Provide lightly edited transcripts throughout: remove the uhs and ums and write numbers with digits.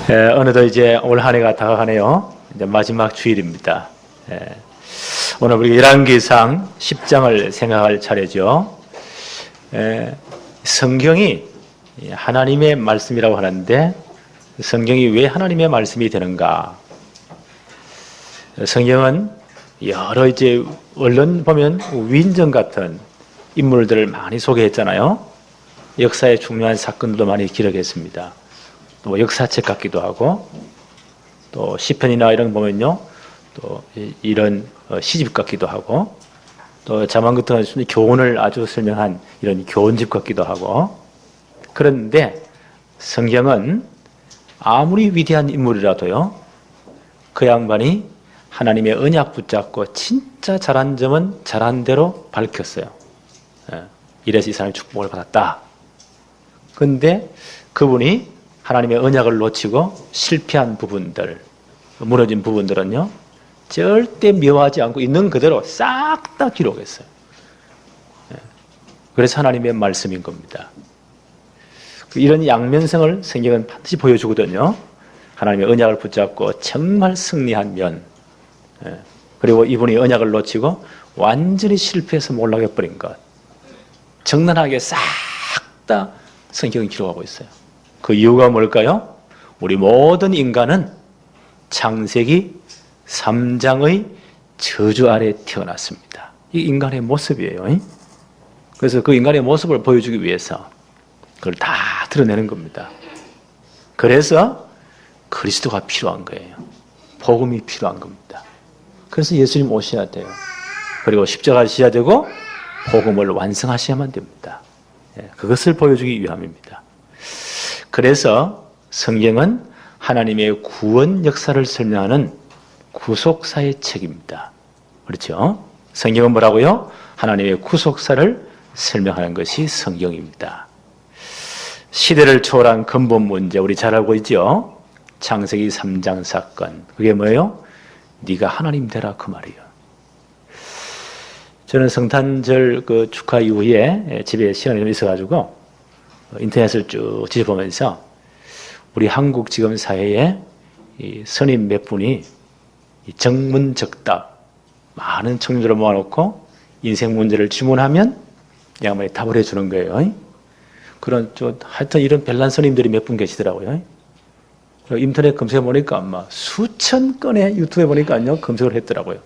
어느덧 이제 올 한 해가 다가가네요. 이제 마지막 주일입니다. 오늘 우리가 열왕기상 10장을 생각할 차례죠. 성경이 하나님의 말씀이라고 하는데 성경이 왜 하나님의 말씀이 되는가? 성경은 여러 이제 언론 보면 위인전 같은 인물들을 많이 소개했잖아요. 역사의 중요한 사건들도 많이 기록했습니다. 또 역사책 같기도 하고, 또 시편이나 이런 거 보면요, 또 이런 시집 같기도 하고, 또 자만 같은 경우는 교훈을 아주 설명한 이런 교훈집 같기도 하고. 그런데 성경은 아무리 위대한 인물이라도요, 그 양반이 하나님의 언약 붙잡고 진짜 잘한 점은 잘한 대로 밝혔어요. 이래서 이 사람이 축복을 받았다. 그런데 그분이 하나님의 언약을 놓치고 실패한 부분들, 무너진 부분들은요, 절대 미워하지 않고 있는 그대로 싹 다 기록했어요. 그래서 하나님의 말씀인 겁니다. 이런 양면성을 성경은 반드시 보여주거든요. 하나님의 언약을 붙잡고 정말 승리한 면, 그리고 이분이 언약을 놓치고 완전히 실패해서 몰락해버린 것, 적나라하게 싹 다 성경이 기록하고 있어요. 그 이유가 뭘까요? 우리 모든 인간은 창세기 3장의 저주 아래 태어났습니다. 이 인간의 모습이에요. 그래서 그 인간의 모습을 보여주기 위해서 그걸 다 드러내는 겁니다. 그래서 그리스도가 필요한 거예요. 복음이 필요한 겁니다. 그래서 예수님 오셔야 돼요. 그리고 십자가 지셔야 되고 복음을 완성하셔야만 됩니다. 그것을 보여주기 위함입니다. 그래서 성경은 하나님의 구원 역사를 설명하는 구속사의 책입니다. 그렇죠? 성경은 뭐라고요? 하나님의 구속사를 설명하는 것이 성경입니다. 시대를 초월한 근본 문제, 우리 잘 알고 있죠? 창세기 3장 사건. 그게 뭐예요? 네가 하나님 되라, 그 말이에요. 저는 성탄절 그 축하 이후에 집에 시간이 좀 있어가지고 인터넷을 쭉 뒤져보면서 우리 한국 지금 사회에 이 선임 몇 분이 정문적답, 많은 청년들을 모아놓고 인생 문제를 질문하면 양반이 답을 해주는 거예요. 그런 하여튼 이런 별난 선임들이 몇 분 계시더라고요. 인터넷 검색해보니까 아마 수천 건의 유튜브에 보니까요, 검색을 했더라고요.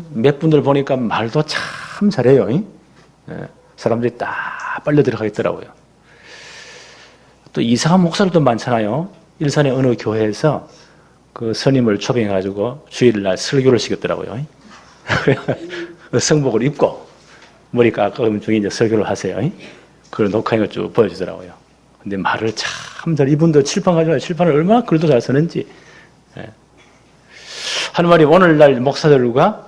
몇 분들 보니까 말도 참 잘해요. 사람들이 딱 빨려 들어가 있더라고요. 또 이상한 목사들도 많잖아요. 일산의 어느 교회에서 그 선임을 초빙해가지고 주일날 설교를 시켰더라고요. 성복을 입고 머리 깎음 중에 이제 설교를 하세요. 그걸 녹화한 걸 쭉 보여주더라고요. 근데 말을 참 잘, 이분도 칠판 가지고 칠판을 얼마나 글도 잘 쓰는지. 하는 말이 오늘날 목사들과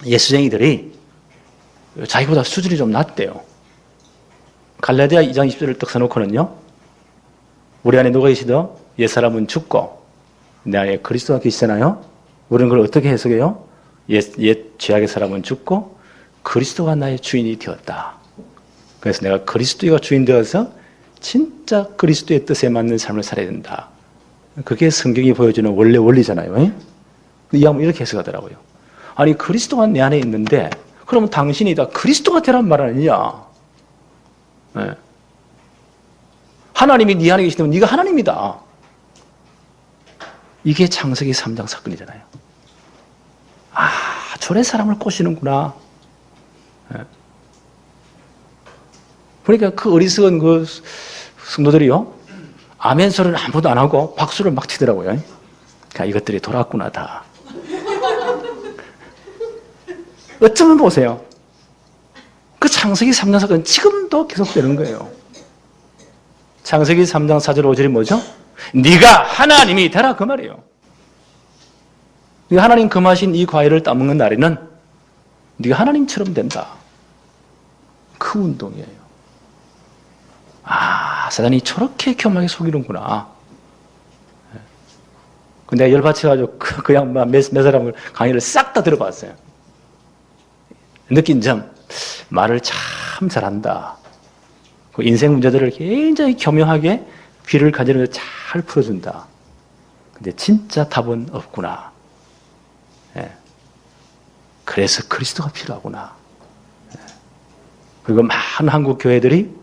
예수쟁이들이 자기보다 수준이 좀 낮대요. 갈라디아 2장 20절을 딱 써놓고는요, 우리 안에 누가 계시더? 옛사람은 죽고 내 안에 그리스도가 계시잖아요. 우리는 그걸 어떻게 해석해요? 옛 죄악의 사람은 죽고 그리스도가 나의 주인이 되었다. 그래서 내가 그리스도가 주인 되어서 진짜 그리스도의 뜻에 맞는 삶을 살아야 된다. 그게 성경이 보여주는 원래 원리잖아요. 이 양반 이렇게 해석하더라고요. 아니, 그리스도가 내 안에 있는데 그러면 당신이 다 그리스도가 되란 말 아니냐? 하나님이 네 안에 계시다면 네가 하나님이다. 이게 창세기 3장 사건이잖아요. 아, 저래 사람을 꼬시는구나. 그러니까 그 어리석은 그 성도들이요, 아멘 소리를 아무도 안 하고 박수를 막 치더라고요. 그러니까 이것들이 돌아왔구나, 다. 어쩌면 보세요. 그 창세기 3장 사건은 지금도 계속되는 거예요. 창세기 3장 4절 5절이 뭐죠? 네가 하나님이 되라, 그 말이에요. 네가 하나님 금하신 이 과일을 따먹는 날에는 네가 하나님처럼 된다. 그 운동이에요. 아, 사단이 저렇게 교만하게 속이는구나. 내가 열받쳐가지고 그 양반 몇 사람을 강의를 싹 다 들어봤어요. 느낀 점, 말을 참 잘한다. 그 인생 문제들을 굉장히 교묘하게 귀를 가지면서 잘 잘 풀어준다. 근데 진짜 답은 없구나. 예. 그래서 그리스도가 필요하구나. 예. 그리고 많은 한국 교회들이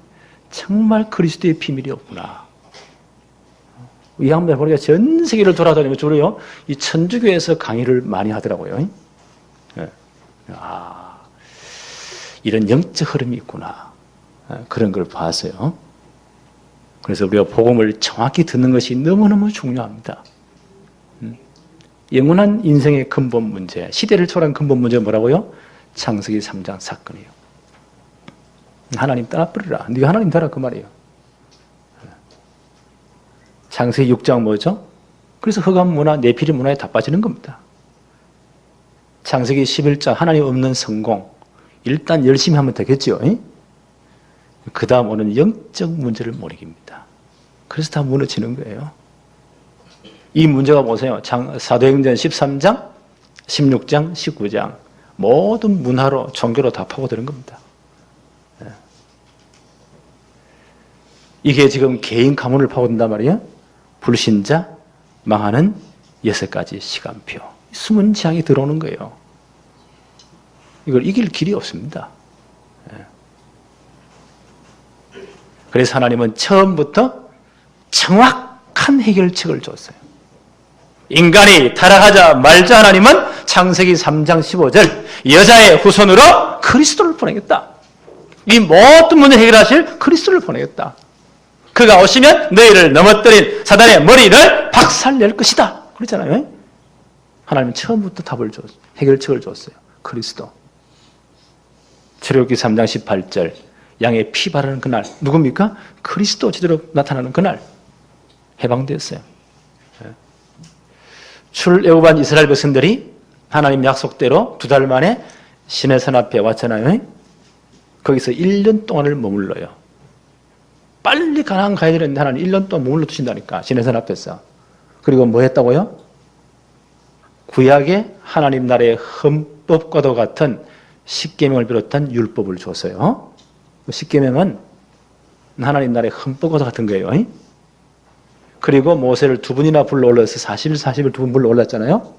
정말 그리스도의 비밀이 없구나. 이 양반에 보니까 전 세계를 돌아다니며 주로요, 이 천주교에서 강의를 많이 하더라고요. 예. 이런 영적 흐름이 있구나. 예. 그런 걸 봤어요. 그래서 우리가 복음을 정확히 듣는 것이 너무너무 중요합니다. 영원한 인생의 근본 문제, 시대를 초월한 근본 문제가 뭐라고요? 창세기 3장 사건이에요. 하나님 따라버리라. 네가 하나님 따라 그 말이에요. 창세기 6장 뭐죠? 그래서 흑암 문화, 네피리 문화에 다 빠지는 겁니다. 창세기 11장 하나님 없는 성공. 일단 열심히 하면 되겠죠. 그 다음 오는 영적 문제를 못 이깁니다. 그래서 다 무너지는 거예요. 이 문제가 보세요. 사도행전 13장, 16장, 19장 모든 문화로 종교로 다 파고드는 겁니다. 이게 지금 개인 가문을 파고든단 말이에요. 불신자, 망하는 6가지 시간표. 숨은 지향이 들어오는 거예요. 이걸 이길 길이 없습니다. 그래서 하나님은 처음부터 정확한 해결책을 줬어요. 인간이 타락하자 말자 하나님은 창세기 3장 15절 여자의 후손으로 그리스도를 보내겠다. 이 모든 문제 해결하실 그리스도를 보내겠다. 그가 오시면 너희를 넘어뜨린 사단의 머리를 박살낼 것이다. 그러잖아요. 하나님은 처음부터 답을 줬어요. 해결책을 줬어요. 그리스도. 출애굽기 3장 18절 양의 피 바르는 그날 누굽니까? 그리스도 제대로 나타나는 그날 해방되었어요. 출애굽한 이스라엘 백성들이 하나님 약속대로 2달 만에 시내산 앞에 왔잖아요. 거기서 1년 동안을 머물러요. 빨리 가나안 가야 되는데 하나님 1년 동안 머물러 두신다니까 시내산 앞에서. 그리고 뭐 했다고요? 구약의 하나님 나라의 헌법과도 같은 십계명을 비롯한 율법을 줬어요. 십계명은 하나님 나라의 헌법과 같은 거예요. 그리고 모세를 2번이나 불러올라서 40일 40일 2번 불러올랐잖아요.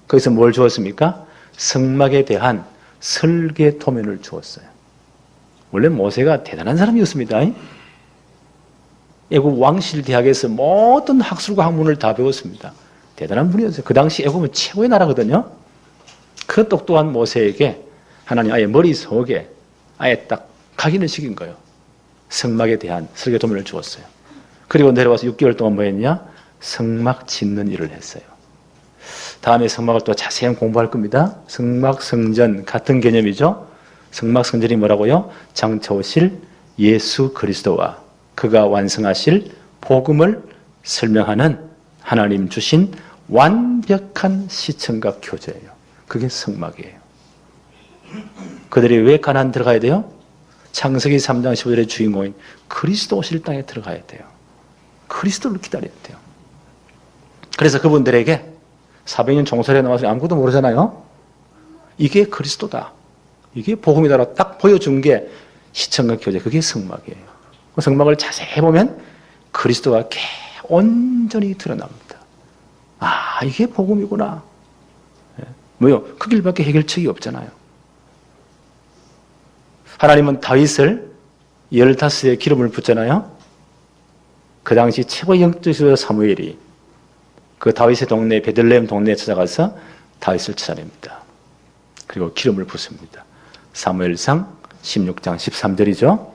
거기서 뭘 주었습니까? 성막에 대한 설계 도면을 주었어요. 원래 모세가 대단한 사람이었습니다. 애굽 왕실 대학에서 모든 학술과 학문을 다 배웠습니다. 대단한 분이었어요. 그 당시 애굽은 최고의 나라거든요. 그 똑똑한 모세에게 하나님 아예 머릿속에 아예 딱 각인을 시킨 거예요. 성막에 대한 설계 도면을 주었어요. 그리고 내려와서 6개월 동안 뭐 했냐? 성막 짓는 일을 했어요. 다음에 성막을 또 자세히 공부할 겁니다. 성막, 성전 같은 개념이죠. 성막, 성전이 뭐라고요? 장차 오실 예수 그리스도와 그가 완성하실 복음을 설명하는 하나님 주신 완벽한 시청과 교제예요. 그게 성막이에요. 그들이 왜 가나안 들어가야 돼요? 창세기 3장 15절의 주인공인 그리스도 오실 땅에 들어가야 돼요. 그리스도를 기다려야 돼요. 그래서 그분들에게 400년 종살이에 나와서 아무것도 모르잖아요. 이게 그리스도다. 이게 복음이다라고 딱 보여준 게 시청과 교제. 그게 성막이에요. 그 성막을 자세히 보면 그리스도가 온전히 드러납니다. 아, 이게 복음이구나. 뭐요? 그 길밖에 해결책이 없잖아요. 하나님은 다윗을 15의 기름을 붓잖아요. 그 당시 최고의 영적 지도자 사무엘이 그 다윗의 동네 베들레헴 동네에 찾아가서 다윗을 찾아냅니다. 그리고 기름을 붓습니다. 사무엘상 16장 13절이죠.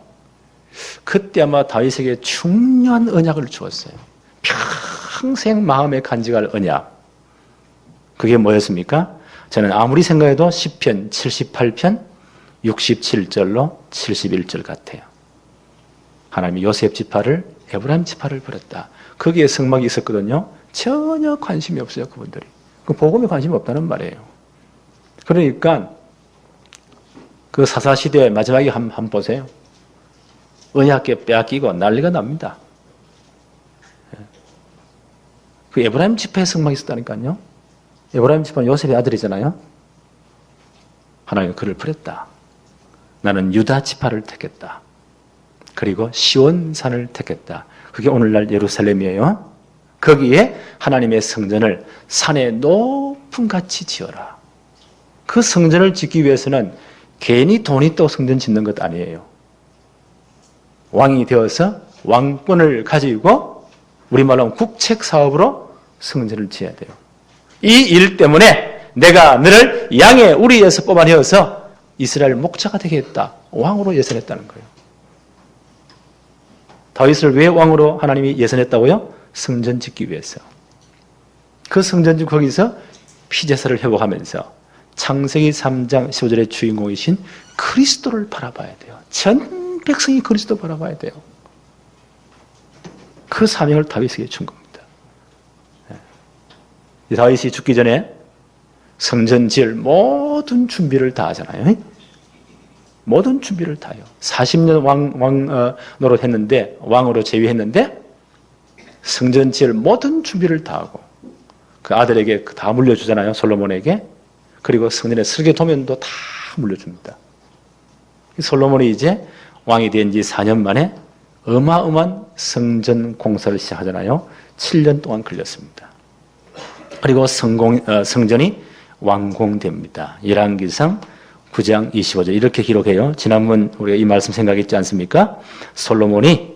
그때 아마 다윗에게 중요한 언약을 주었어요. 평생 마음에 간직할 언약. 그게 뭐였습니까? 저는 아무리 생각해도 시편 78편 67절로 71절 같아요. 하나님이 요셉 지파를 에브라임 지파를 버렸다. 거기에 성막이 있었거든요. 전혀 관심이 없어요. 그분들이. 그 복음에 관심이 없다는 말이에요. 그러니까 그 사사시대 마지막에 한번 보세요. 언약궤 빼앗기고 난리가 납니다. 그 에브라임 지파의 성막이 있었다니까요. 에브라임 지파는 요셉의 아들이잖아요. 하나님은 그를 버렸다. 나는 유다 지파를 택했다. 그리고 시온산을 택했다. 그게 오늘날 예루살렘이에요. 거기에 하나님의 성전을 산의 높은 같이 지어라. 그 성전을 짓기 위해서는 괜히 돈이 있다고 성전 짓는 것 아니에요. 왕이 되어서 왕권을 가지고 우리말로 하면 국책 사업으로 성전을 지어야 돼요. 이 일 때문에 내가 너를 양의 우리에서 뽑아내어서 이스라엘 목자가 되겠다. 왕으로 예선했다는 거예요. 다윗을 왜 왕으로 하나님이 예선했다고요? 성전 짓기 위해서. 그 성전 짓고 거기서 피제사를 회복하면서 창세기 3장 15절의 주인공이신 그리스도를 바라봐야 돼요. 전 백성이 그리스도 바라봐야 돼요. 그 사명을 다윗에게 준 겁니다. 다윗이 죽기 전에 성전 지을 모든 준비를 다 하잖아요. 모든 준비를 다 해요. 40년 노릇했는데, 왕으로 재위했는데, 성전 지을 모든 준비를 다 하고, 그 아들에게 다 물려주잖아요. 솔로몬에게. 그리고 성전의 설계 도면도 다 물려줍니다. 솔로몬이 이제 왕이 된 지 4년 만에 어마어마한 성전 공사를 시작하잖아요. 7년 동안 걸렸습니다. 그리고 성전이 완공됩니다. 열왕기상 9장 25절 이렇게 기록해요. 지난번 우리가 이 말씀 생각했지 않습니까? 솔로몬이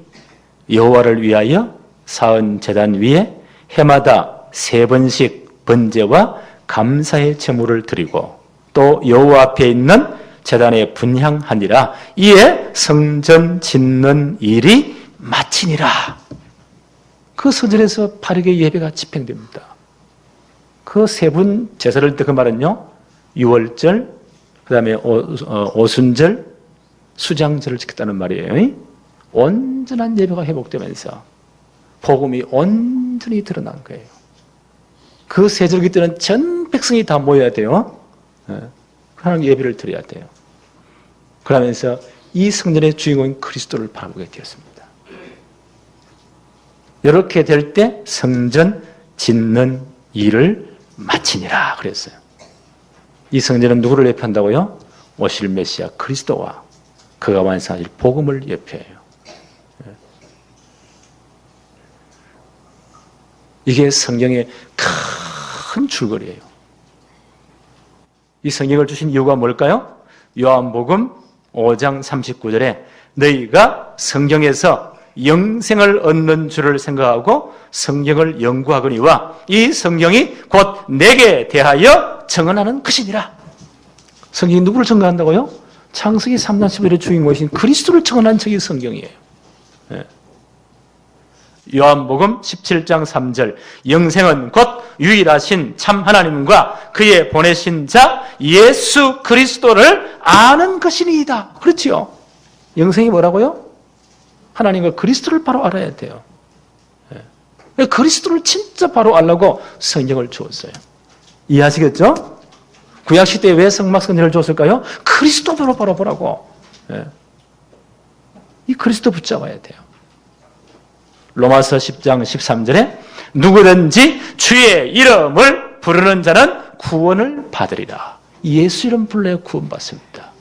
여호와를 위하여 쌓은 제단 위에 해마다 3번씩 번제와 감사의 제물을 드리고 또 여호와 앞에 있는 제단에 분향하니라. 이에 성전 짓는 일이 마치니라. 그 서절에서 바르게 예배가 집행됩니다. 그 세 분 제사를 때 그 말은요, 유월절, 그 다음에 오순절, 수장절을 지켰다는 말이에요. 온전한 예배가 회복되면서 복음이 온전히 드러난 거예요. 그 세절기 때는 전 백성이 다 모여야 돼요. 하나님 예배를 드려야 돼요. 그러면서 이 성전의 주인공인 그리스도를 바라보게 되었습니다. 이렇게 될 때 성전 짓는 일을 마치니라 그랬어요. 이 성전은 누구를 예표한다고요? 오실 메시아 그리스도와 그가 완성하실 복음을 예표해요. 이게 성경의 큰 줄거리예요. 이 성경을 주신 이유가 뭘까요? 요한복음 5장 39절에 너희가 성경에서 영생을 얻는 줄을 생각하고 성경을 연구하거니와 이 성경이 곧 내게 대하여 증언하는 것이니라. 성경이 누구를 증언한다고요? 창세기 3장 11절의 주인공이신 그리스도를 증언한 책이 성경이에요. 요한복음 17장 3절 영생은 곧 유일하신 참 하나님과 그의 보내신 자 예수 그리스도를 아는 것이니이다. 그렇지요. 영생이 뭐라고요? 하나님과 그리스도를 바로 알아야 돼요. 그리스도를 진짜 바로 알려고 성경을 주었어요. 이해하시겠죠? 구약시대에 왜 성막성전을 줬을까요? 그리스도 바로 보라고. 이 그리스도 붙잡아야 돼요. 로마서 10장 13절에 누구든지 주의 이름을 부르는 자는 구원을 받으리라. 예수 이름 불러야 구원받습니다.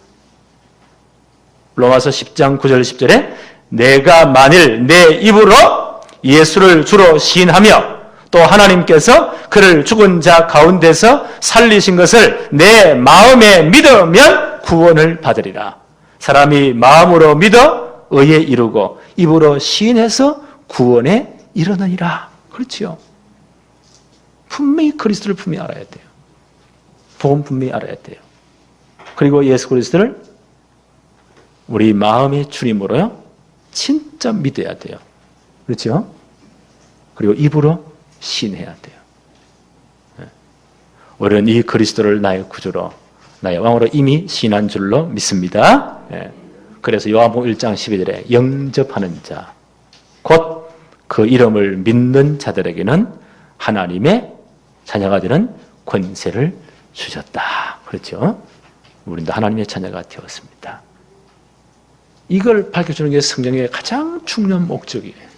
로마서 10장 9절 10절에 내가 만일 내 입으로 예수를 주로 시인하며 또 하나님께서 그를 죽은 자 가운데서 살리신 것을 내 마음에 믿으면 구원을 받으리라. 사람이 마음으로 믿어 의에 이르고 입으로 시인해서 구원에 이르느니라. 그렇지요. 분명히 그리스도를 분명히 알아야 돼요. 복음 분명히 알아야 돼요. 그리고 예수 그리스도를 우리 마음의 주님으로요 진짜 믿어야 돼요. 그렇죠? 그리고 입으로 신해야 돼요. 우리는 이 그리스도를 나의 구주로 나의 왕으로 이미 신한 줄로 믿습니다. 그래서 요한복음 1장 12절에 영접하는 자 곧 그 이름을 믿는 자들에게는 하나님의 자녀가 되는 권세를 주셨다. 그렇죠? 우리도 하나님의 자녀가 되었습니다. 이걸 밝혀주는 게 성경의 가장 중요한 목적이에요.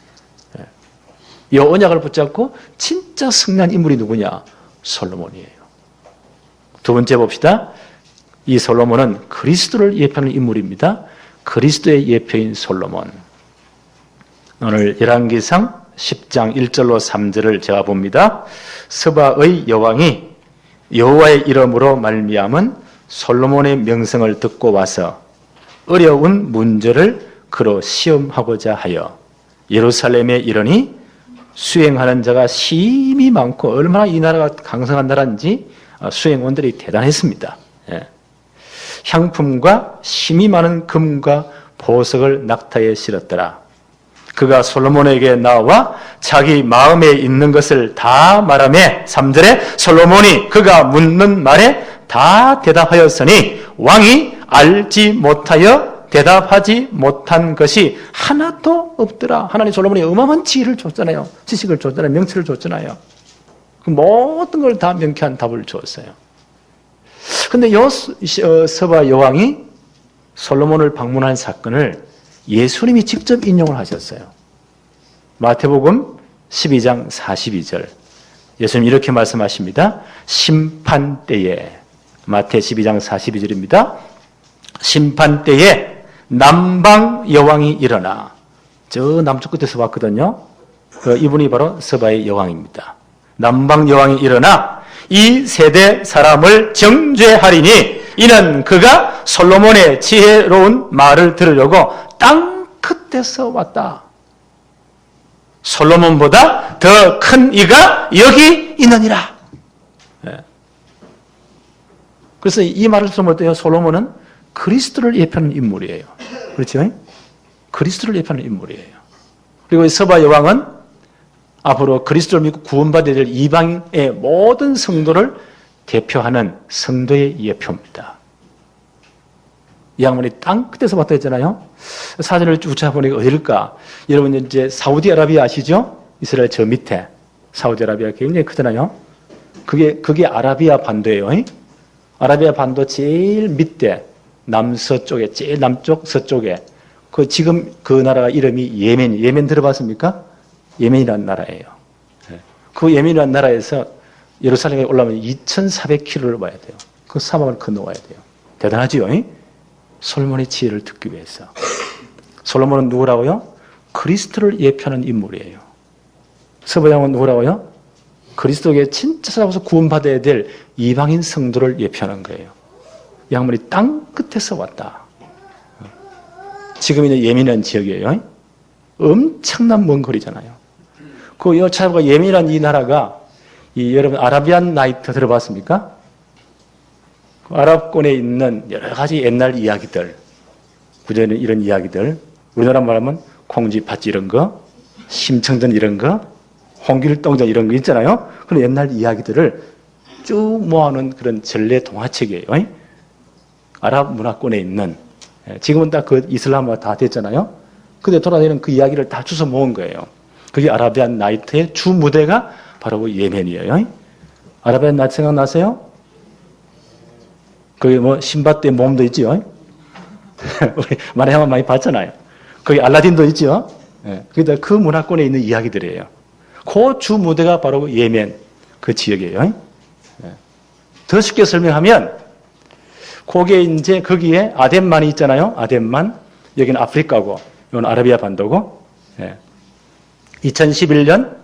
이 언약을 붙잡고 진짜 승리한 인물이 누구냐? 솔로몬이에요. 두 번째 봅시다. 이 솔로몬은 그리스도를 예표하는 인물입니다. 그리스도의 예표인 솔로몬. 오늘 열왕기상 10장 1절로 3절을 제가 봅니다. 스바의 여왕이 여호와의 이름으로 말미암은 솔로몬의 명성을 듣고 와서 어려운 문제를 그로 시험하고자 하여 예루살렘에 이르니 수행하는 자가 심히 많고 얼마나 이 나라가 강성한 나라인지 수행원들이 대단했습니다. 향품과 심히 많은 금과 보석을 낙타에 실었더라. 그가 솔로몬에게 나와 자기 마음에 있는 것을 다 말하며 3절에 솔로몬이 그가 묻는 말에 다 대답하였으니 왕이 알지 못하여 대답하지 못한 것이 하나도 없더라. 하나님 솔로몬이 어마어마한 지혜를 줬잖아요. 지식을 줬잖아요. 명치를 줬잖아요. 그 모든 걸 다 명쾌한 답을 주었어요. 그런데 서바 여왕이 솔로몬을 방문한 사건을 예수님이 직접 인용을 하셨어요. 마태복음 12장 42절 예수님 이렇게 말씀하십니다. 심판 때에 마태 12장 42절입니다. 심판 때에 남방 여왕이 일어나 저 남쪽 끝에서 왔거든요. 이분이 바로 서바의 여왕입니다. 남방 여왕이 일어나 이 세대 사람을 정죄하리니 이는 그가 솔로몬의 지혜로운 말을 들으려고 땅 끝에서 왔다. 솔로몬보다 더 큰 이가 여기 있느니라. 그래서 이 말을 들을 때 솔로몬은 그리스도를 예표하는 인물이에요. 그렇죠? 그리스도를 예표하는 인물이에요. 그리고 서바 여왕은 앞으로 그리스도를 믿고 구원받아야 될 이방의 모든 성도를 대표하는 성도의 예표입니다. 이 양반이 땅 끝에서 왔다 했잖아요. 사진을 쭉 찾아보니까 어딜까? 여러분 이제 사우디아라비아 아시죠? 이스라엘 저 밑에 사우디아라비아 굉장히 크잖아요. 그게 아라비아 반도예요. 아라비아 반도 제일 밑에 남서쪽에 제일 남쪽 서쪽에 지금 그 나라가 이름이 예멘 들어봤습니까? 예멘이라는 나라예요. 그 예멘이라는 나라에서 예루살렘에 올라오면 2,400km를 와야 돼요. 그 사막을 건너와야 돼요. 대단하지요? 솔로몬의 지혜를 듣기 위해서. 솔로몬은 누구라고요? 그리스도를 예표하는 인물이에요. 서바양은 누구라고요? 그리스도에게 진짜 찾아와서 구원받아야 될 이방인 성도를 예표하는 거예요. 이 양반이 땅 끝에서 왔다. 지금 이제 예민한 지역이에요. 엄청난 먼 거리잖아요. 그 여차가 예민한 이 나라가 여러분 아라비안 나이트 들어봤습니까? 그 아랍권에 있는 여러 가지 옛날 이야기들, 구전에 이런 이야기들, 우리나라 말하면 콩쥐 팥쥐 이런 거, 심청전 이런 거, 홍길동전 이런 거 있잖아요. 그런 옛날 이야기들을 쭉 모아놓은 그런 전래 동화책이에요. 아랍 문화권에 있는, 지금은 다 그 이슬람화 다 됐잖아요. 그때 돌아다니는 그 이야기를 다 주워 모은 거예요. 그게 아라비안 나이트의 주 무대가 바로 그 예멘이에요. 아라비안 나이트 생각나세요? 거기 뭐 신밧드의 몸도 있지요. 우리 만화영화 많이 봤잖아요. 거기 알라딘도 있죠. 그게 그 문화권에 있는 이야기들이에요. 그 주 무대가 바로 예멘 그 지역이에요. 더 쉽게 설명하면 거기에 이제 거기에 아덴만이 있잖아요. 아덴만 여기는 아프리카고 이건 아라비아 반도고 2011년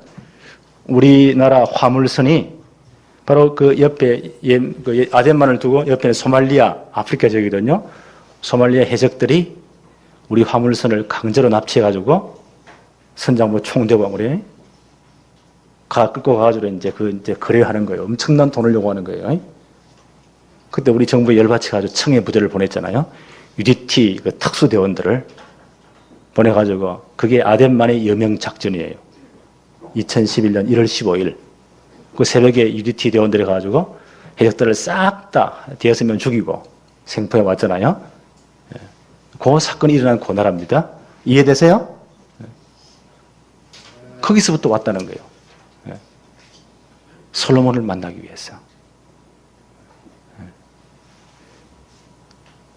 우리나라 화물선이 바로 그 옆에 그 아덴만을 두고 옆에는 소말리아 아프리카 지역이거든요. 소말리아 해적들이 우리 화물선을 강제로 납치해가지고 선장부 총대고 우리 끌고 가가지고 이제 거래하는 거예요. 엄청난 돈을 요구하는 거예요. 그때 우리 정부에 열받쳐가지고 청해 부대를 보냈잖아요. UDT 그 특수대원들을 보내가지고 그게 아덴만의 여명 작전이에요. 2011년 1월 15일 그 새벽에 UDT 대원들이 가가지고 해적들을 싹 다 대여섯 명 죽이고 생포해 왔잖아요. 그 사건이 일어난 그 나라입니다. 이해되세요? 거기서부터 왔다는 거예요. 솔로몬을 만나기 위해서.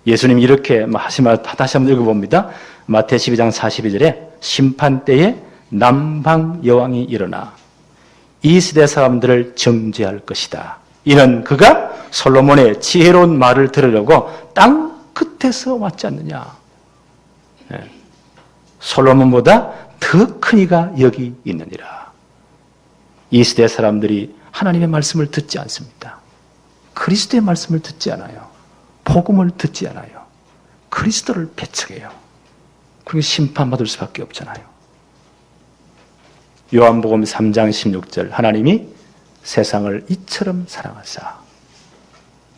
예수님이 이렇게 하신 말 다시 한번 읽어봅니다. 마태 12장 42절에 심판 때에 남방 여왕이 일어나 이 시대 사람들을 정죄할 것이다. 이는 그가 솔로몬의 지혜로운 말을 들으려고 땅 끝에서 왔지 않느냐. 솔로몬보다 더 큰 이가 여기 있느니라. 이 시대 사람들이 하나님의 말씀을 듣지 않습니다. 그리스도의 말씀을 듣지 않아요. 복음을 듣지 않아요. 그리스도를 배척해요. 그리고 심판받을 수밖에 없잖아요. 요한복음 3장 16절 하나님이 세상을 이처럼 사랑하사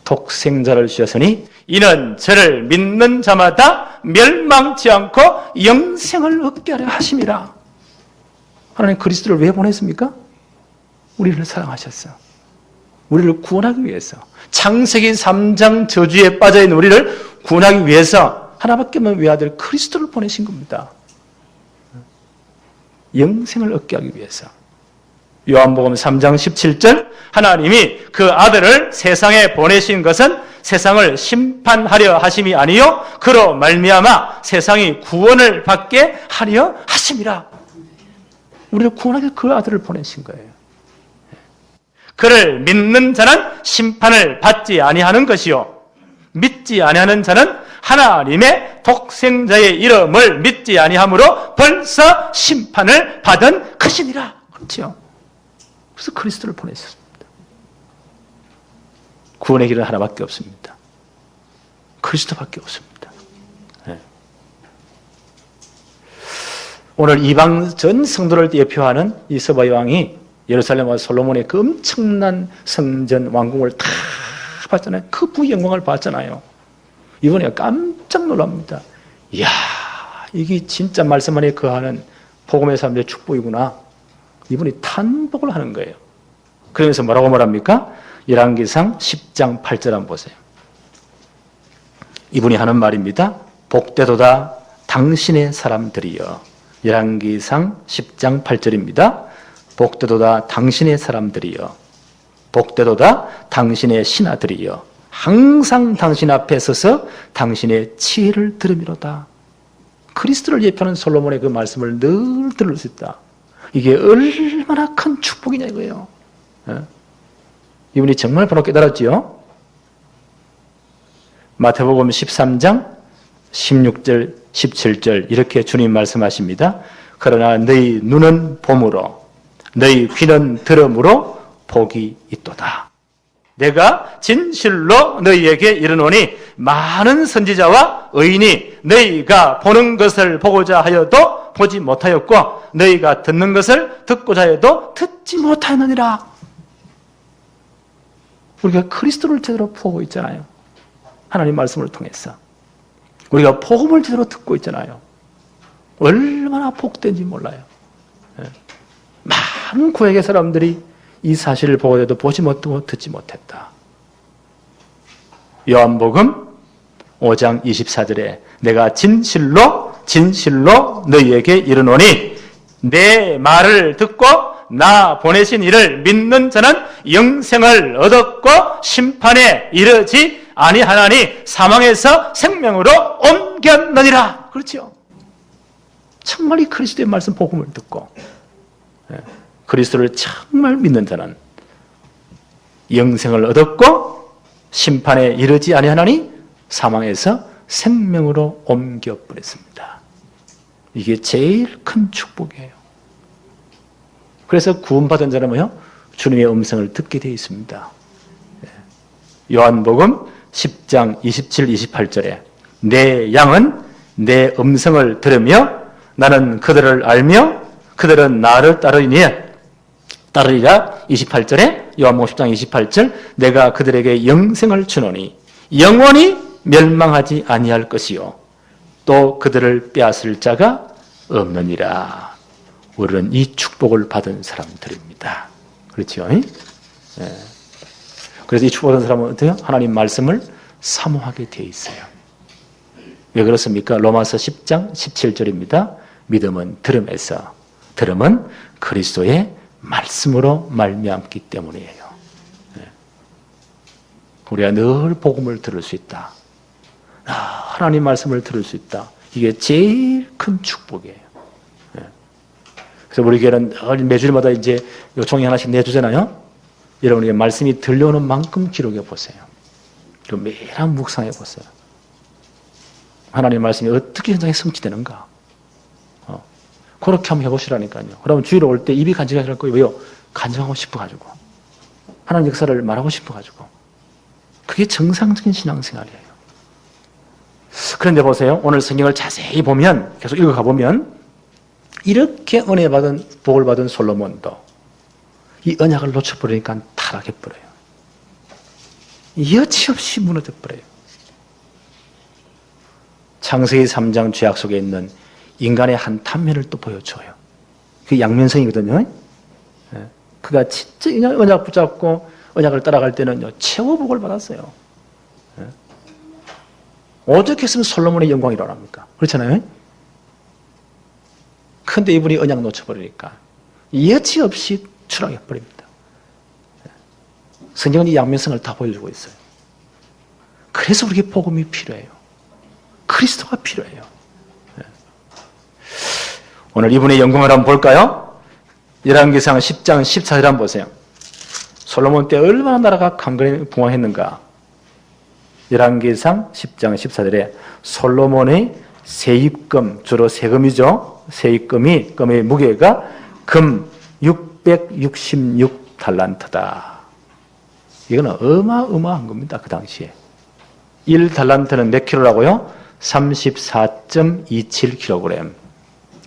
독생자를 주셨으니 이는 저를 믿는 자마다 멸망치 않고 영생을 얻게 하려 하심이라. 하나님 그리스도를 왜 보냈습니까? 우리를 사랑하셨어. 우리를 구원하기 위해서. 창세기 3장 저주에 빠져있는 우리를 구원하기 위해서 하나밖에 없는 외아들 그리스도를 보내신 겁니다. 영생을 얻게 하기 위해서. 요한복음 3장 17절 하나님이 그 아들을 세상에 보내신 것은 세상을 심판하려 하심이 아니요 그로 말미암아 세상이 구원을 받게 하려 하심이라. 우리를 구원하기 위해 그 아들을 보내신 거예요. 그를 믿는 자는 심판을 받지 아니하는 것이요 믿지 아니하는 자는 하나님의 독생자의 이름을 믿지 아니하므로 벌써 심판을 받은 것이니라. 그렇죠? 그래서 그리스도를 보내셨습니다. 구원의 길은 하나밖에 없습니다. 그리스도밖에 없습니다. 네. 오늘 이방 전 성도를 대표하는 이 서바 왕이 예루살렘과 솔로몬의 그 엄청난 성전 왕궁을 다 봤잖아요. 그 부영광을 봤잖아요. 이번에 깜짝 놀랍니다. 이야, 이게 진짜 말씀 안에 거하는 복음의 사람들의 축복이구나. 이분이 탄복을 하는 거예요. 그러면서 뭐라고 말합니까? 열왕기상 10장 8절 한번 보세요. 이분이 하는 말입니다. 복되도다 당신의 사람들이여. 열왕기상 10장 8절입니다. 복되도다 당신의 사람들이여. 복되도다 당신의 신하들이여. 항상 당신 앞에 서서 당신의 지혜를 들으미로다. 그리스도를 예표하는 솔로몬의 그 말씀을 늘 들을 수 있다. 이게 얼마나 큰 축복이냐 이거예요. 이분이 정말 바로 깨달았지요. 마태복음 13장 16절 17절 이렇게 주님 말씀하십니다. 그러나 너희 눈은 봄으로 너희 귀는 들음으로 복이 있도다. 내가 진실로 너희에게 이르노니 많은 선지자와 의인이 너희가 보는 것을 보고자 하여도 보지 못하였고 너희가 듣는 것을 듣고자 하여도 듣지 못하였느니라. 우리가 그리스도를 제대로 보고 있잖아요. 하나님 말씀을 통해서. 우리가 복음을 제대로 듣고 있잖아요. 얼마나 복된지 몰라요. 많은 구약의 사람들이 이 사실을 보고도 보지 못하고 듣지 못했다. 요한복음 5장 24절에 내가 진실로 너희에게 이르노니 내 말을 듣고 나 보내신 이를 믿는 자는 영생을 얻었고 심판에 이르지 아니하나니 사망에서 생명으로 옮겼느니라. 그렇죠? 정말 이 그리스도의 말씀 복음을 듣고 그리스도를 정말 믿는 자는 영생을 얻었고 심판에 이르지 아니하나니 사망에서 생명으로 옮겨버렸습니다. 이게 제일 큰 축복이에요. 그래서 구원받은 자는 뭐요? 주님의 음성을 듣게 되어 있습니다. 요한복음 10장 27, 28절에 내 양은 내 음성을 들으며 나는 그들을 알며 그들은 나를 따르리라. 28절에 요한복음 10장 28절 내가 그들에게 영생을 주노니 영원히 멸망하지 아니할 것이요 또 그들을 빼앗을 자가 없느니라. 우리는 이 축복을 받은 사람들입니다. 그렇죠? 네. 그래서 이 축복을 받은 사람은 어때요? 하나님 말씀을 사모하게 되어 있어요. 왜 그렇습니까? 로마서 10장 17절입니다. 믿음은 들음에서 들음은 그리스도의 말씀으로 말미암기 때문이에요. 우리가 늘 복음을 들을 수 있다. 하나님 말씀을 들을 수 있다. 이게 제일 큰 축복이에요. 그래서 우리 교회는 매주일마다 이제 요청이 하나씩 내주잖아요. 여러분, 이게 말씀이 들려오는 만큼 기록해 보세요. 그리고 매일 한 묵상해 보세요. 하나님 말씀이 어떻게 현장에 성취되는가. 그렇게 한번 해보시라니까요. 그러면 주위로 올 때 입이 간직하실 거예요. 왜요? 간증하고 싶어가지고. 하나님 역사를 말하고 싶어가지고. 그게 정상적인 신앙생활이에요. 그런데 보세요. 오늘 성경을 자세히 보면, 계속 읽어가 보면, 이렇게 은혜 받은, 복을 받은 솔로몬도 이 언약을 놓쳐버리니까 타락해버려요. 여지없이 무너져버려요. 창세기 3장 죄악 속에 있는 인간의 한 단면을 또 보여줘요. 그게 양면성이거든요. 그가 진짜 언약 붙잡고 언약을 따라갈 때는요, 최고 복을 받았어요. 어떻게 했으면 솔로몬의 영광이 일어납니까? 그렇잖아요? 근데 이분이 언약 놓쳐버리니까 여지없이 추락해버립니다. 성경은 이 양면성을 다 보여주고 있어요. 그래서 우리에게 복음이 필요해요. 그리스도가 필요해요. 오늘 이분의 영광을 한번 볼까요? 열왕기상 10장 14절 한번 보세요. 솔로몬 때 얼마나 나라가 강건히 부강했는가. 열왕기상 10장 14절에 솔로몬의 세입금, 주로 세금이죠. 세입금이, 금의 무게가 금 666달란트다. 이거는 어마어마한 겁니다. 그 당시에. 1달란트는 몇 킬로라고요? 34.27kg.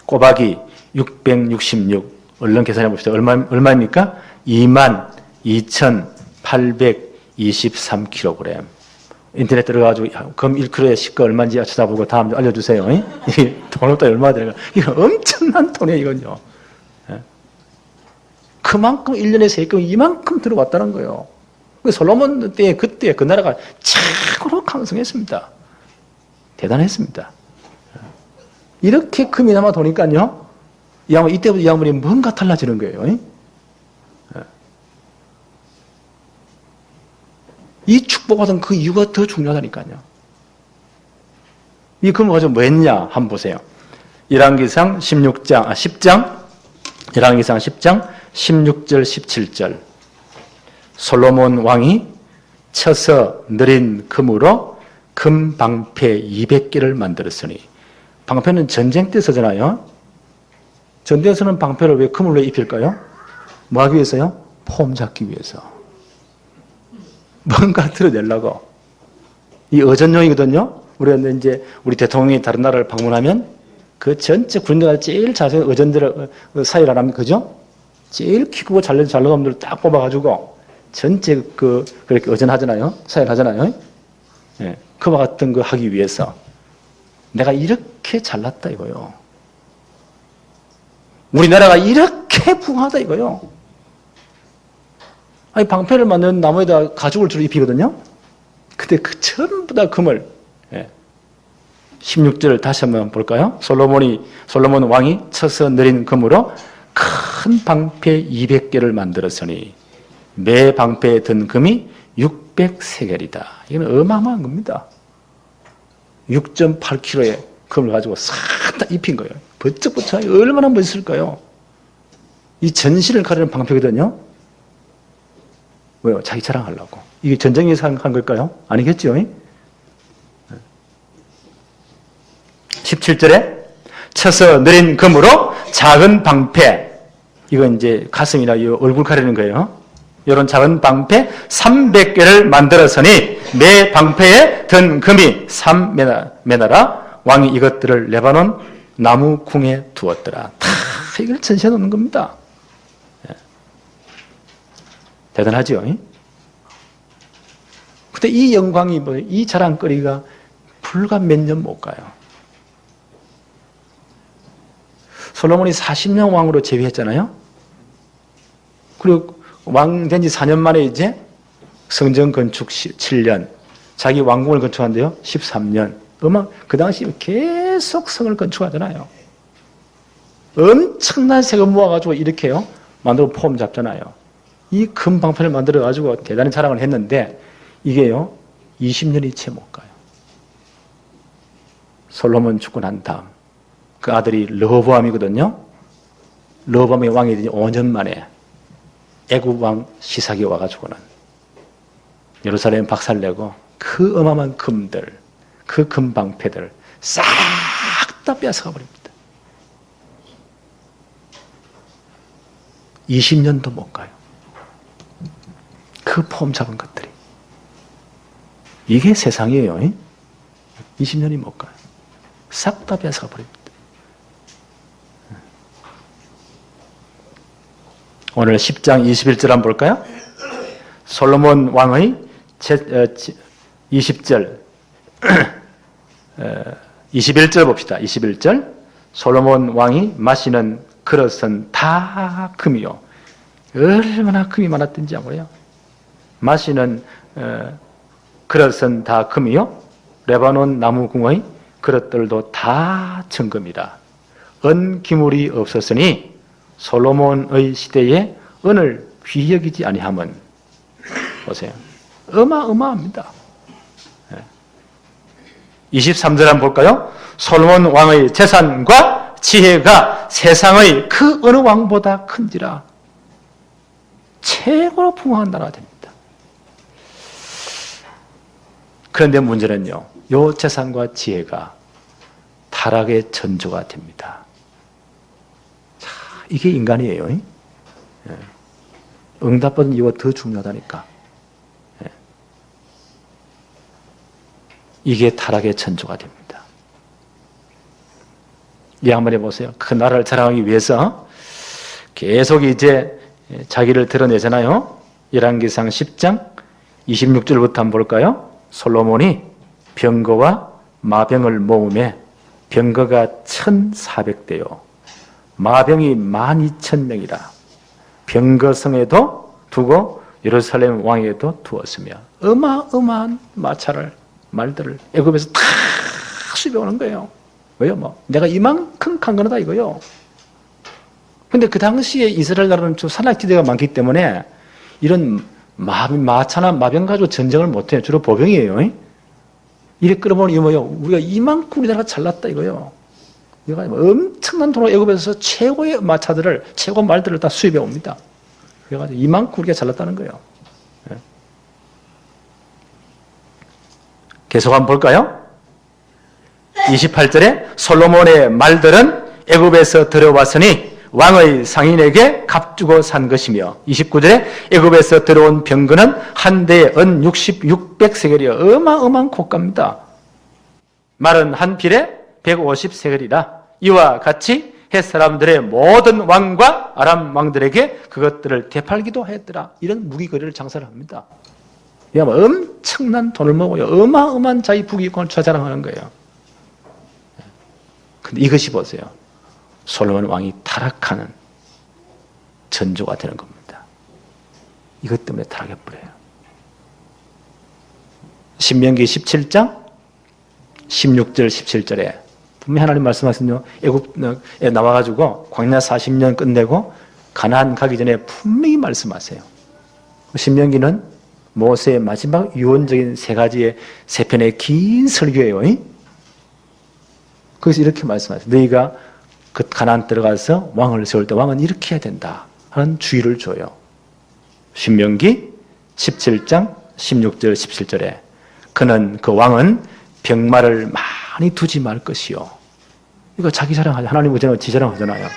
꼬박이 666. 얼른 계산해 봅시다. 얼마입니까? 22,823kg. 인터넷 들어가가지고 금 1kg에 시가 얼마인지 찾아보고 다음 주 알려주세요. 돈으로 얼마 들어가? 이거 엄청난 돈이에요, 이건요. 그만큼 1년에 세금이 이만큼 들어왔다는 거예요. 솔로몬 때, 그때 그 나라가 최고로 강성했습니다. 대단했습니다. 이렇게 금이 남아 도니까요, 이때부터 이 아무리 뭔가 달라지는 거예요. 이 축복받은 그 이유가 더 중요하다니까요. 이 금을 가지고 뭐 했냐? 한번 보세요. 열왕기상 10장, 열왕기상 10장 16절, 17절. 솔로몬 왕이 쳐서 느린 금으로 금 방패 200개를 만들었으니. 방패는 전쟁 때 쓰잖아요. 전쟁에서는 방패를 왜 금을 왜 입힐까요? 뭐 하기 위해서요? 폼 잡기 위해서. 뭔가 드러내려고. 이 어전용이거든요. 우리가 이제 우리 대통령이 다른 나라를 방문하면 그 전체 군대가 제일 자세한 어전들을 사유를 안 합니까? 그죠? 제일 키고 잘난 놈들을 딱 뽑아가지고 전체 그렇게 어전하잖아요. 사유를 하잖아요. 예. 그와 같은 거 하기 위해서 내가 이렇게 잘났다 이거요. 우리나라가 이렇게 부강하다 이거요. 아니, 방패를 만드는 나무에다 가죽을 주로 입히거든요. 근데 그 전부 다 금을. 16절을 다시 한번 볼까요? 솔로몬 왕이 쳐서 느린 금으로 큰 방패 200개를 만들었으니 매 방패에 든 금이 600세겔이다. 이건 어마어마한 겁니다. 6.8kg의 금을 가지고 싹 다 입힌 거예요. 번쩍번쩍 얼마나 멋있을까요? 이 전신을 가리는 방패거든요. 왜요? 자기 자랑하려고. 이게 전쟁에서 한 걸까요? 아니겠죠? 17절에 쳐서 느린 금으로 작은 방패, 이건 이제 가슴이나 이 얼굴 가리는 거예요. 이런 작은 방패 300개를 만들었으니 매 방패에 든 금이 3메나라. 왕이 이것들을 레바논 나무 궁에 두었더라. 다 이걸 전시해 놓는 겁니다. 대단하죠? 근데 이 영광이 이 자랑거리가 불과 몇 년 못 가요. 솔로몬이 40년 왕으로 재위했잖아요. 그리고 왕 된 지 4년 만에 이제 성전 건축 7년, 자기 왕궁을 건축한대요. 13년. 그 당시 계속 성을 건축하잖아요. 엄청난 세금 모아가지고 이렇게요. 만들고 폼 잡잖아요. 이 금 방패를 만들어가지고 대단히 자랑을 했는데 이게요. 20년이 채 못 가요. 솔로몬 죽고 난 다음 그 아들이 르호보암이거든요. 르호보암이 왕이 되니 5년 만에 애굽 왕 시삭이 와가지고는 예루살렘 박살내고 그 어마어마한 금들, 그 금방패들 싹 다 뺏어가 버립니다. 20년도 못 가요. 그 폼 잡은 것들이. 이게 세상이에요. 20년이 못 가요. 싹 다 뺏어가 버립니다. 오늘 10장 21절 한번 볼까요? 솔로몬 왕의 20절 21절 봅시다. 21절 솔로몬 왕이 마시는 그릇은 다 금이요. 얼마나 금이 많았던지 아무래요. 마시는 그릇은 다 금이요. 레바논 나무궁의 그릇들도 다 정금이라. 은기물이 없었으니 솔로몬의 시대에 은을 귀히 여기지 아니함은 보세요. 어마어마합니다. 23절 한번 볼까요? 솔로몬 왕의 재산과 지혜가 세상의 그 어느 왕보다 큰지라. 최고로 풍성한 나라가 됩니다. 그런데 문제는요, 요 재산과 지혜가 타락의 전조가 됩니다. 자, 이게 인간이에요. 응답받은 이유가 더 중요하다니까. 이게 타락의 전조가 됩니다. 이 한번 해보세요. 그 나라를 자랑하기 위해서 계속 이제 자기를 드러내잖아요. 열왕기상 10장 26절부터 한번 볼까요? 솔로몬이 병거와 마병을 모음에 병거가 1,400대요. 마병이 12,000명이라. 병거성에도 두고 예루살렘 왕에도 두었으며 어마어마한 말들을 애굽에서 다 수입해 오는 거예요. 왜요? 내가 이만큼 간 거다 이거요. 근데 그 당시에 이스라엘 나라는 좀 산악지대가 많기 때문에 이런 마차나 마병 가지고 전쟁을 못해요. 주로 보병이에요. 이래 끌어보니 이거 뭐요? 우리가 이만큼 우리나라가 잘났다 이거요. 우리가 엄청난 돈으로 애굽에서 최고의 마차들을, 최고 말들을 다 수입해 옵니다. 그래가지고 이만큼 우리가 잘났다는 거예요. 계속 한번 볼까요? 28절에 솔로몬의 말들은 애굽에서 들어왔으니 왕의 상인에게 값주고 산 것이며 29절에 애굽에서 들어온 병거는 한 대에 은 600세겔이요. 어마어마한 고가입니다. 말은 한 필에 150세겔이라. 이와 같이 헷 사람들의 모든 왕과 아람 왕들에게 그것들을 되팔기도 했더라. 이런 무기거리를 장사를 합니다. 엄청난 돈을 먹어요. 어마어마한 자기 부귀권을 자랑하는 거예요. 근데 이것이 보세요. 솔로몬 왕이 타락하는 전조가 되는 겁니다. 이것 때문에 타락해버려요. 신명기 17장 16절 17절에 분명히 하나님 말씀하시는요. 애굽에 나와가지고 광야 40년 끝내고 가나안 가기 전에 분명히 말씀하세요. 신명기는 모세의 마지막 유언적인 세 편의 긴 설교예요. 거기서 이렇게 말씀하세요. 너희가 그 가나안 들어가서 왕을 세울 때 왕은 이렇게 해야 된다 하는 주의를 줘요. 신명기 17장 16절 17절에 그는 그 왕은 병마를 많이 두지 말 것이요. 이거 자기 자랑하잖아요. 하나님은 지 자랑하잖아요.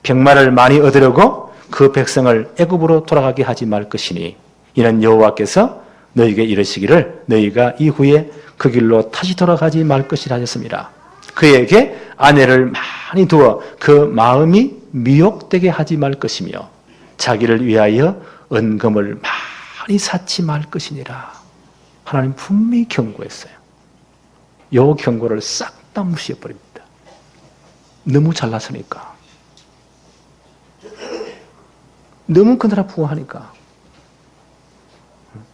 병마를 많이 얻으려고 그 백성을 애굽으로 돌아가게 하지 말 것이니 이는 여호와께서 너희에게 이르시기를 너희가 이후에 그 길로 다시 돌아가지 말 것이라 하셨습니다. 그에게 아내를 많이 두어 그 마음이 미혹되게 하지 말 것이며 자기를 위하여 은금을 많이 쌓지 말 것이니라. 하나님 분명히 경고했어요. 요 경고를 싹 다 무시해버립니다. 너무 잘났으니까. 너무 그 나라 부하니까.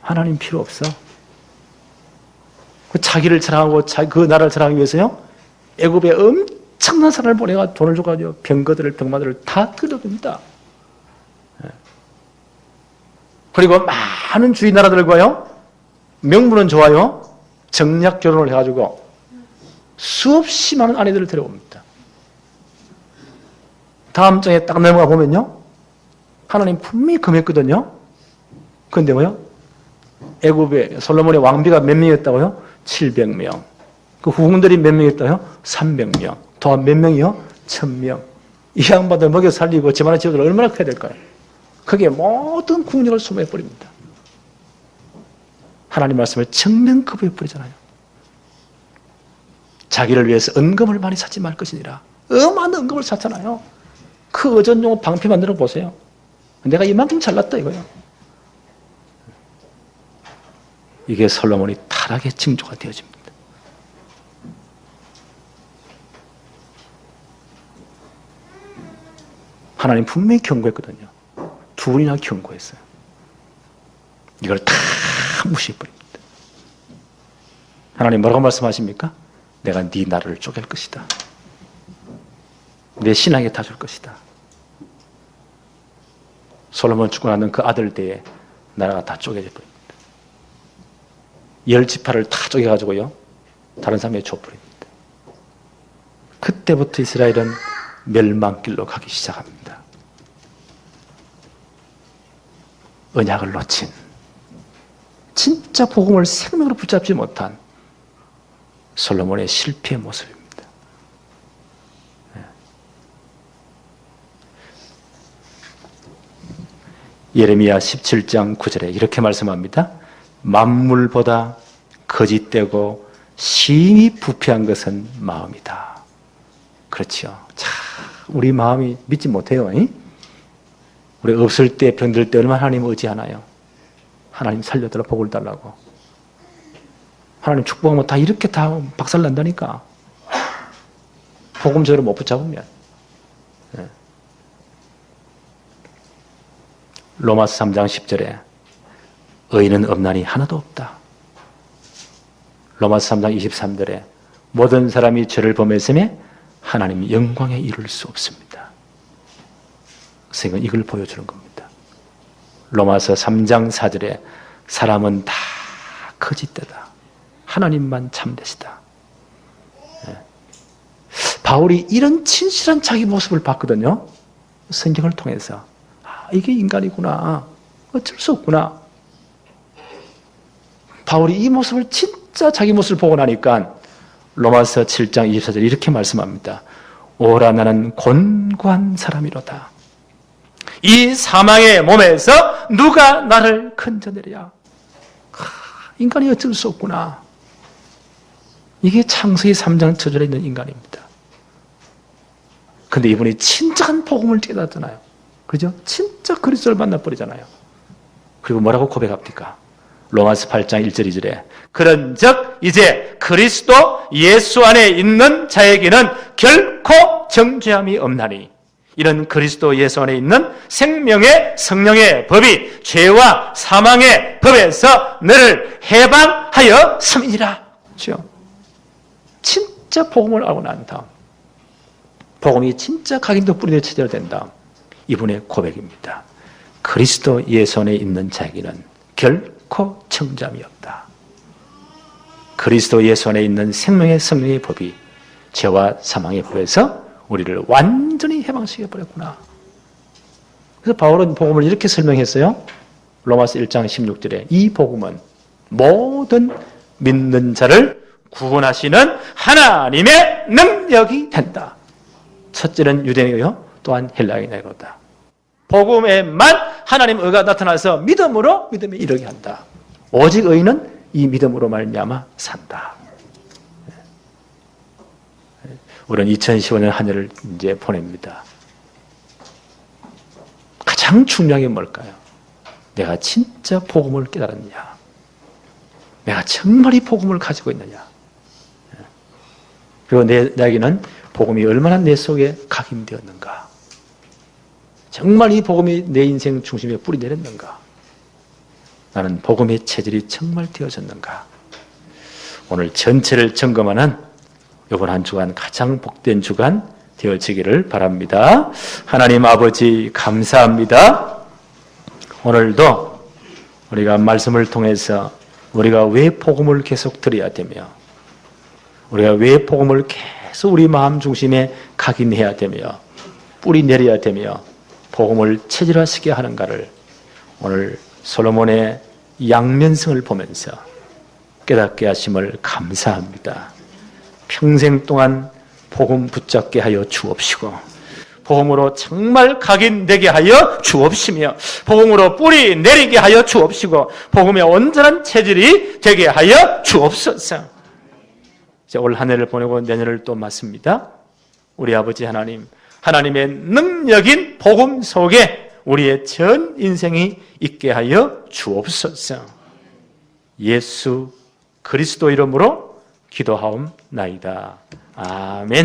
하나님 필요 없어. 자기를 자랑하고 그 나라를 자랑하기 위해서요. 애굽에 엄청난 사람을 보내가 돈을 줘가지고 병거들을 병마들을 다 끌어듭니다. 그리고 많은 주위 나라들과요. 명분은 좋아요. 정략 결혼을 해가지고 수없이 많은 아내들을 데려옵니다. 다음 장에 딱 넘어가 보면요. 하나님 분명히 금했거든요. 그런데 뭐요? 애굽에 솔로몬의 왕비가 몇 명이었다고요? 700명. 그 후궁들이 몇 명이었다고요? 300명. 더 몇 명이요? 1000명. 이 양반들 먹여 살리고 집안의 지도를 얼마나 커야 될까요? 거기에 모든 국력을 소모해버립니다. 하나님 말씀을 정면 거부해버리잖아요. 자기를 위해서 은금을 많이 찾지 말 것이니라. 어마어마한 은금을 찾잖아요. 그 어전용 방패 만들어 보세요. 내가 이만큼 잘났다 이거예요. 이게 솔로몬이 타락의 징조가 되어집니다. 하나님 분명히 경고했거든요. 두 번이나 경고했어요. 이걸 다 무시해버립니다. 하나님 뭐라고 말씀하십니까? 내가 네 나라를 쪼갤 것이다. 내 신앙에 다 줄 것이다. 솔로몬 죽고 나는 그 아들 때에 나라가 다 쪼개져 버립니다. 10지파를 다 쪼개가지고요, 다른 사람에게 줘버립니다. 그때부터 이스라엘은 멸망길로 가기 시작합니다. 언약을 놓친, 진짜 복음을 생명으로 붙잡지 못한 솔로몬의 실패의 모습입니다. 예레미야 17장 9절에 이렇게 말씀합니다. 만물보다 거짓되고 심히 부패한 것은 마음이다. 그렇죠. 참 우리 마음이 믿지 못해요. 우리 없을 때, 병들 때 얼마나 하나님을 의지하나요? 하나님 살려달라, 복을 달라고. 하나님 축복하면 다 이렇게 다 박살난다니까. 복음적으로 못 붙잡으면. 로마서 3장 10절에 의인은 없나니 하나도 없다. 로마서 3장 23절에 모든 사람이 죄를 범했음에 하나님 영광에 이를 수 없습니다. 선생님은 이걸 보여주는 겁니다. 로마서 3장 4절에 사람은 다 거짓되다. 하나님만 참되시다. 바울이 이런 진실한 자기 모습을 봤거든요. 성경을 통해서. 이게 인간이구나. 어쩔 수 없구나. 바울이 이 모습을 진짜 자기 모습을 보고 나니까 로마서 7장 24절에 이렇게 말씀합니다. 오라 나는 곤고한 사람이로다. 이 사망의 몸에서 누가 나를 건져내랴. 인간이 어쩔 수 없구나. 이게 창세기 3장 1절에 있는 인간입니다. 근데 이분이 진짜한 복음을 깨닫잖아요. 그죠? 진짜 그리스도를 만나버리잖아요. 그리고 뭐라고 고백합니까? 로마서 8장 1절 2절에 그런즉 이제 그리스도 예수 안에 있는 자에게는 결코 정죄함이 없나니 이런 그리스도 예수 안에 있는 생명의 성령의 법이 죄와 사망의 법에서 너를 해방하여 섬이니라. 그렇죠? 진짜 복음을 알고 난 다음, 복음이 진짜 각인도 뿌리를 체제로 된 다음, 이분의 고백입니다. 그리스도 예수 안에 있는 자에게는 결코 정죄함이 없다. 그리스도 예수 안에 있는 생명의 성령의 법이 죄와 사망의 법에서 우리를 완전히 해방시켜버렸구나. 그래서 바울은 복음을 이렇게 설명했어요. 로마서 1장 16절에 이 복음은 모든 믿는 자를 구원하시는 하나님의 능력이 된다. 첫째는 유대인이요, 또한 헬라인이로다. 복음에만 하나님 의가 나타나서 믿음으로 믿음에 이르게 한다. 오직 의인은 이 믿음으로 말미암아 산다. 우리는 2015년 한 해를 이제 보냅니다. 가장 중요한 게 뭘까요? 내가 진짜 복음을 깨달았느냐? 내가 정말 이 복음을 가지고 있느냐? 그리고 내게는 복음이 얼마나 내 속에 각인되었는가? 정말 이 복음이 내 인생 중심에 뿌리 내렸는가? 나는 복음의 체질이 정말 되어졌는가? 오늘 전체를 점검하는 이번 한 주간 가장 복된 주간 되어지기를 바랍니다. 하나님 아버지 감사합니다. 오늘도 우리가 말씀을 통해서 우리가 왜 복음을 계속 드려야 되며 우리가 왜 복음을 계속 우리 마음 중심에 각인해야 되며 뿌리 내려야 되며 복음을 체질화시켜야 하는가를 오늘 솔로몬의 양면성을 보면서 깨닫게 하심을 감사합니다. 평생 동안 복음 붙잡게 하여 주옵시고 복음으로 정말 각인되게 하여 주옵시며 복음으로 뿌리 내리게 하여 주옵시고 복음의 온전한 체질이 되게 하여 주옵소서. 이제 올 한 해를 보내고 내년을 또 맞습니다. 우리 아버지 하나님, 하나님의 능력인 복음 속에 우리의 전 인생이 있게 하여 주옵소서. 예수 그리스도 이름으로 기도하옵나이다. 아멘.